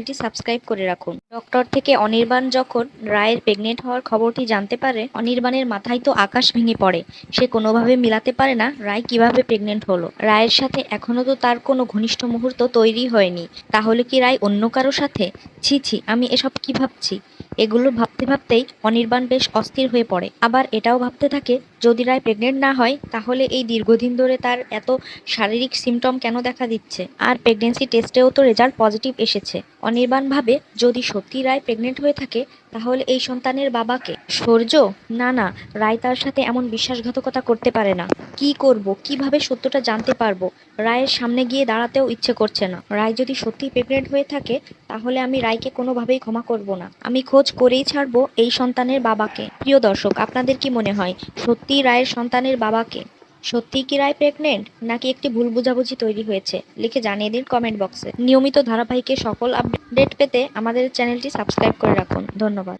চ্যানেলটি সাবস্ক্রাইব করে রাখুন। ডক্টর থেকে অনির্বাণ যখন রায়ের প্রেগনেন্ট হওয়ার খবরটি জানতে পারে, অনির্বাণের মাথায় তো আকাশ ভেঙে পড়ে। সে কোনোভাবে মিলাতে পারে না রায় কিভাবে প্রেগনেন্ট হলো। রায়ের সাথে এখনো তো তার কোনো ঘনিষ্ঠ মুহূর্ত তৈরি হয়নি। তাহলে কি রায় অন্য কারো সাথে? ছি ছি, আমি এসব কি ভাবছি? এগুলো ভাবতে ভাবতেই অনির্বাণ বেশ অস্থির হয়ে পড়ে। আবার এটাও ভাবতে থাকে, যদি রায় প্রেগনেন্ট না হয় তাহলে এই দীর্ঘদিন ধরে তার এত শারীরিক সিমটম কেন দেখা দিচ্ছে। আর প্রেগনেন্সি টেস্টেও তো রেজাল্ট পজিটিভ এসেছে। অনির্বাণ ভাবে, যদি সত্যি রায় প্রেগনেন্ট হয়ে থাকে তাহলে এই সন্তানের বাবাকে সূর্য? না না, রায় তার সাথে এমন বিশ্বাসঘাতকতা করতে পারে না। কি করব, কিভাবে সত্যটা জানতে পারবো? রায়ের সামনে গিয়ে দাঁড়াতেও ইচ্ছে করছে না। রায় যদি সত্যি প্রেগনেন্ট হয়ে থাকে তাহলে আমি রায়কে কোনোভাবেই ক্ষমা করব না। আমি খোঁজ করেই ছাড়বো এই সন্তানের বাবাকে। প্রিয় দর্শক, আপনাদের কি মনে হয় সত্যি রায়ের সন্তানের বাবাকে? সত্যিই কি রায় প্রেগনেন্ট, নাকি একটি ভুল বোঝাবুঝি তৈরি হয়েছে? লিখে জানিয়ে দিন কমেন্ট বক্সে। নিয়মিত ধারাবাহিকের সকল আপডেট পেতে আমাদের চ্যানেলটি সাবস্ক্রাইব করে রাখুন। ধন্যবাদ।